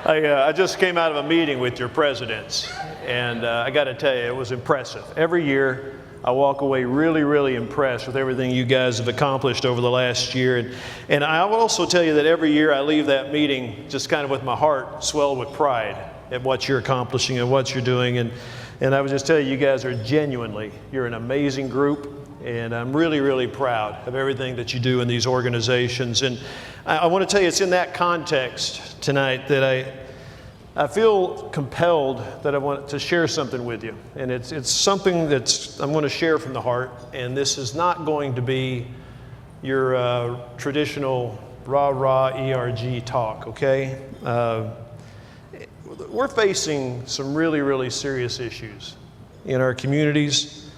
I just came out of a meeting with your presidents, and I got to tell you, it was impressive. Every year, I walk away really, really impressed with everything you guys have accomplished over the last year. And I will also tell you that every year I leave that meeting just kind of with my heart swelled with pride at what you're accomplishing and what you're doing. And I would just tell you, you guys are you're an amazing group. And I'm really, really proud of everything that you do in these organizations. And I want to tell you, it's in that context tonight that I feel compelled that I want to share something with you. And it's something that's I'm going to share from the heart. And this is not going to be your traditional rah-rah ERG talk, okay? We're facing some really, really serious issues in our communities,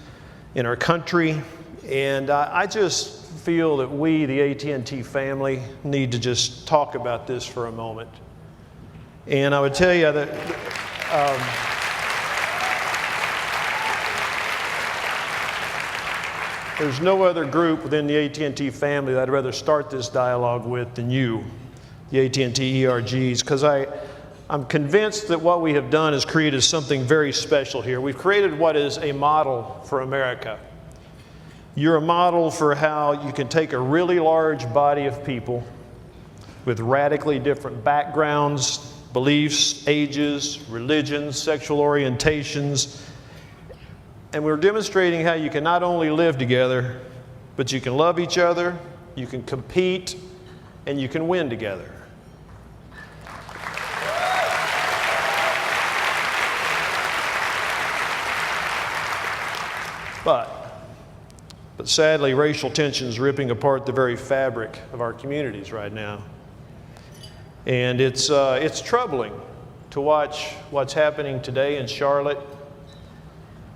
in our country, and I just feel that we, the AT&T family, need to just talk about this for a moment. And I would tell you that there's no other group within the AT&T family that I'd rather start this dialogue with than you, the AT&T ERGs, because I'm convinced that what we have done is created something very special here. We've created what is a model for America. You're a model for how you can take a really large body of people with radically different backgrounds, beliefs, ages, religions, sexual orientations, and we're demonstrating how you can not only live together, but you can love each other, you can compete, and you can win together. But sadly, racial tension is ripping apart the very fabric of our communities right now. And it's troubling to watch what's happening today in Charlotte,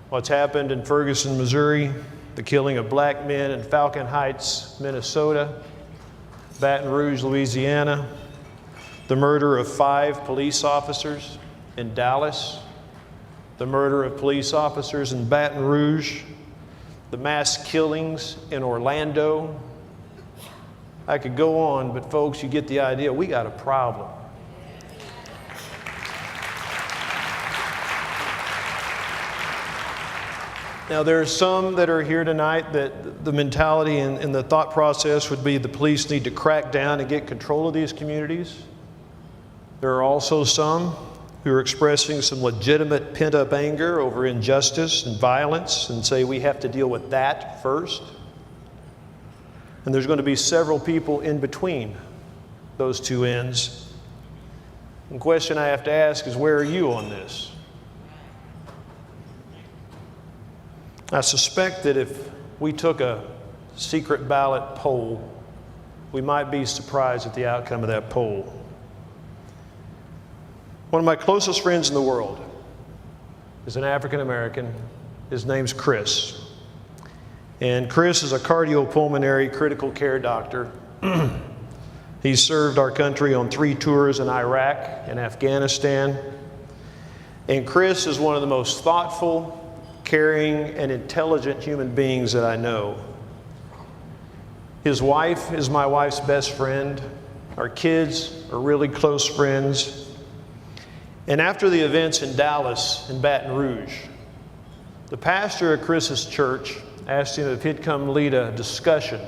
what's happened in Ferguson, Missouri, the killing of black men in Falcon Heights, Minnesota, Baton Rouge, Louisiana, the murder of 5 police officers in Dallas, the murder of police officers in Baton Rouge, the mass killings in Orlando. I could go on, but folks, you get the idea. We got a problem. Now, there are some that are here tonight that the mentality and the thought process would be the police need to crack down and get control of these communities. There are also some who are expressing some legitimate pent-up anger over injustice and violence and say we have to deal with that first. And there's going to be several people in between those two ends. The question I have to ask is, where are you on this? I suspect that if we took a secret ballot poll, we might be surprised at the outcome of that poll. One of my closest friends in the world is an African American. His name's Chris. And Chris is a cardiopulmonary critical care doctor. He's served our country on 3 tours in Iraq and Afghanistan. And Chris is one of the most thoughtful, caring, and intelligent human beings that I know. His wife is my wife's best friend. Our kids are really close friends. And after the events in Dallas and Baton Rouge, the pastor of Chris's church asked him if he'd come lead a discussion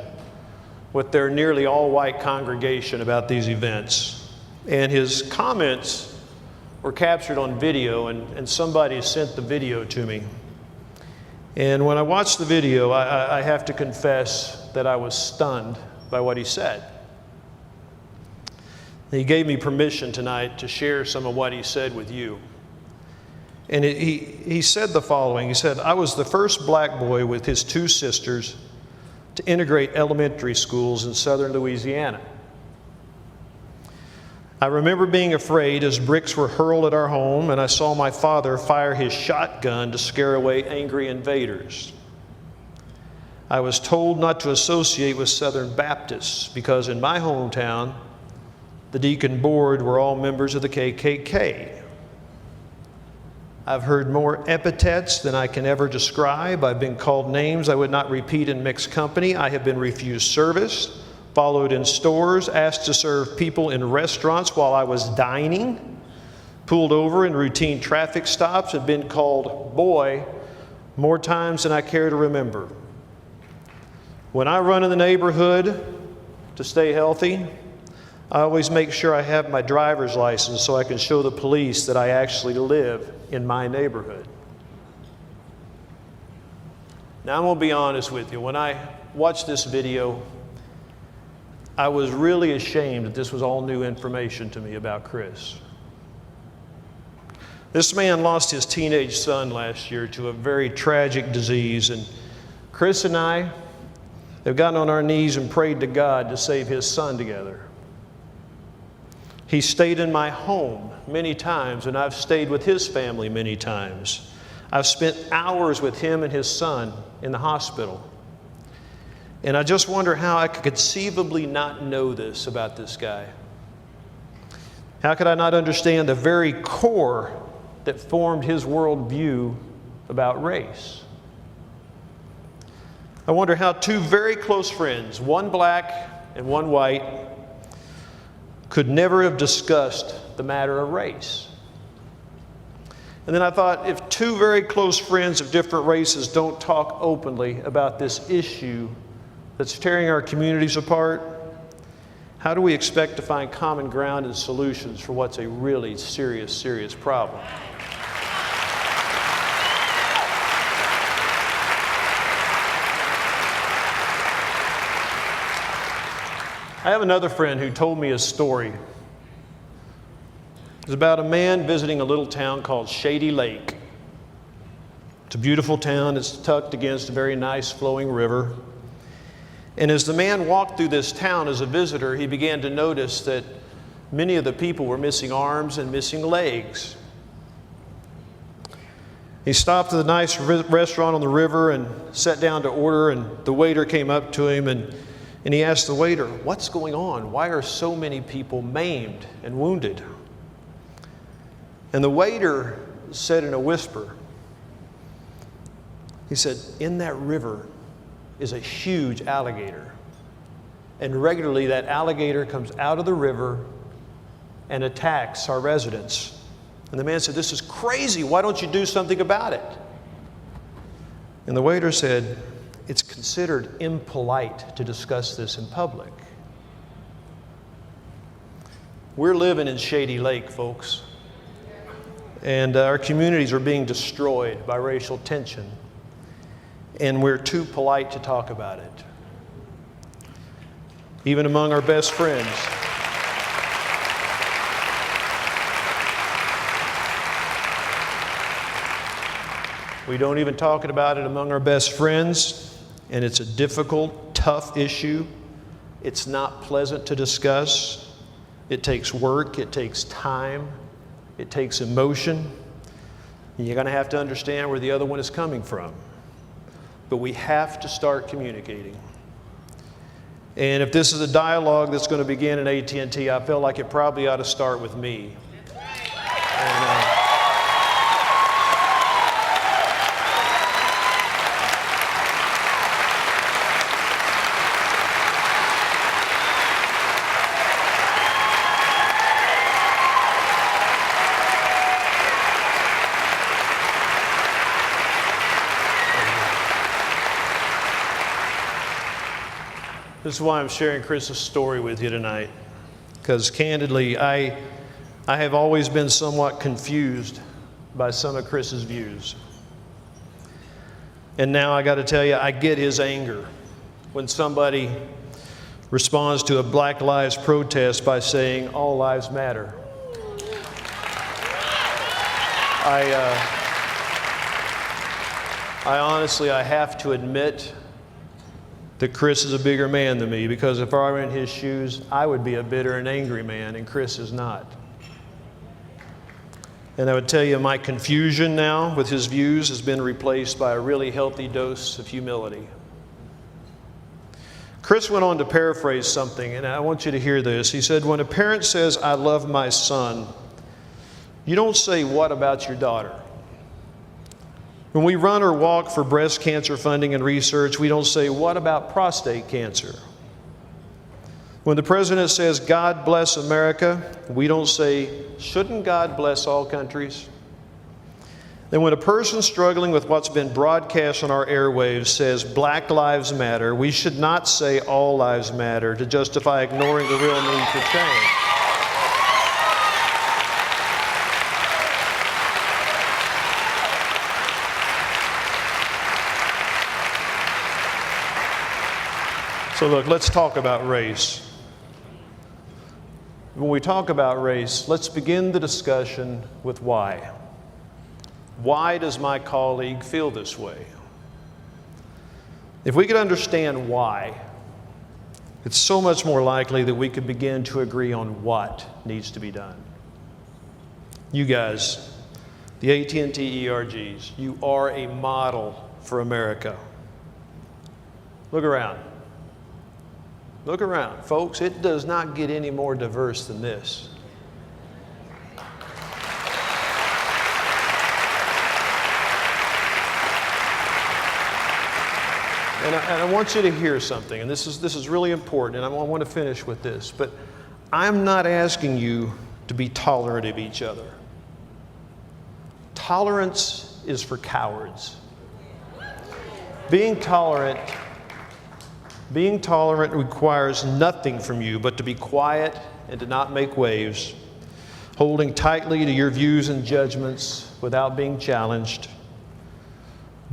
with their nearly all-white congregation about these events. And his comments were captured on video, and somebody sent the video to me. And when I watched the video, I have to confess that I was stunned by what he said. He gave me permission tonight to share some of what he said with you. And he said the following. He said, "I was the first black boy with his 2 sisters to integrate elementary schools in southern Louisiana. I remember being afraid as bricks were hurled at our home, and I saw my father fire his shotgun to scare away angry invaders. I was told not to associate with Southern Baptists because in my hometown, the deacon board were all members of the KKK. I've heard more epithets than I can ever describe. I've been called names I would not repeat in mixed company. I have been refused service, followed in stores, asked to serve people in restaurants while I was dining, pulled over in routine traffic stops, and been called boy more times than I care to remember. When I run in the neighborhood to stay healthy, I always make sure I have my driver's license so I can show the police that I actually live in my neighborhood. Now, I'm going to be honest with you. When I watched this video, I was really ashamed that this was all new information to me about Chris. This man lost his teenage son last year to a very tragic disease, and Chris and I have gotten on our knees and prayed to God to save his son together. He stayed in my home many times, and I've stayed with his family many times. I've spent hours with him and his son in the hospital. And I just wonder how I could conceivably not know this about this guy. How could I not understand the very core that formed his worldview about race? I wonder how two very close friends, one black and one white, could never have discussed the matter of race. And then I thought, if two very close friends of different races don't talk openly about this issue that's tearing our communities apart, how do we expect to find common ground and solutions for what's a really serious, serious problem? I have another friend who told me a story. It's about a man visiting a little town called Shady Lake. It's a beautiful town. It's tucked against a very nice flowing river. And as the man walked through this town as a visitor, he began to notice that many of the people were missing arms and missing legs. He stopped at the nice restaurant on the river and sat down to order, and the waiter came up to him and he asked the waiter, "What's going on? Why are so many people maimed and wounded?" And the waiter said in a whisper, he said, "In that river is a huge alligator. And regularly that alligator comes out of the river and attacks our residents." And the man said, "This is crazy. Why don't you do something about it?" And the waiter said, "It's considered impolite to discuss this in public." We're living in Shady Lake, folks. And our communities are being destroyed by racial tension. And we're too polite to talk about it. Even among our best friends. We don't even talk about it among our best friends. And it's a difficult, tough issue. It's not pleasant to discuss. It takes work, it takes time, it takes emotion. And you're going to have to understand where the other one is coming from. But we have to start communicating. And if this is a dialogue that's going to begin at AT&T, I feel like it probably ought to start with me. And, This is why I'm sharing Chris's story with you tonight, because candidly, I have always been somewhat confused by some of Chris's views. And now I got to tell you, I get his anger when somebody responds to a Black Lives protest by saying, "All lives matter." I honestly, I have to admit that Chris is a bigger man than me, because if I were in his shoes, I would be a bitter and angry man, and Chris is not. And I would tell you, my confusion now with his views has been replaced by a really healthy dose of humility. Chris went on to paraphrase something, and I want you to hear this. He said, "When a parent says, 'I love my son,' you don't say, 'What about your daughter?' When we run or walk for breast cancer funding and research, we don't say, 'What about prostate cancer?' When the president says, God bless America, we don't say, shouldn't God bless all countries? Then when a person struggling with what's been broadcast on our airwaves says, Black Lives Matter, we should not say all lives matter to justify ignoring the real need for change. So look, let's talk about race. When we talk about race, let's begin the discussion with why. Why does my colleague feel this way? If we could understand why, it's so much more likely that we could begin to agree on what needs to be done. You guys, the AT&T ERGs, you are a model for America. Look around. Look around, folks. It does not get any more diverse than this. And I want you to hear something, and this is really important, and I want to finish with this, but I'm not asking you to be tolerant of each other. Tolerance is for cowards. Being tolerant requires nothing from you but to be quiet and to not make waves, holding tightly to your views and judgments without being challenged.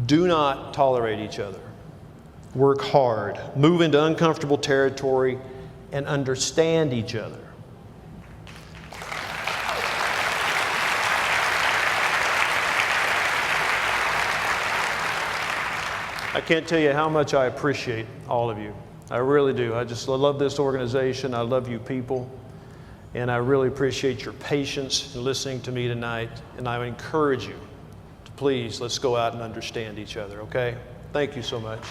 Do not tolerate each other. Work hard, move into uncomfortable territory, and understand each other. I can't tell you how much I appreciate all of you. I really do. I love this organization. I love you people. And I really appreciate your patience in listening to me tonight. And I would encourage you to please, let's go out and understand each other, okay? Thank you so much.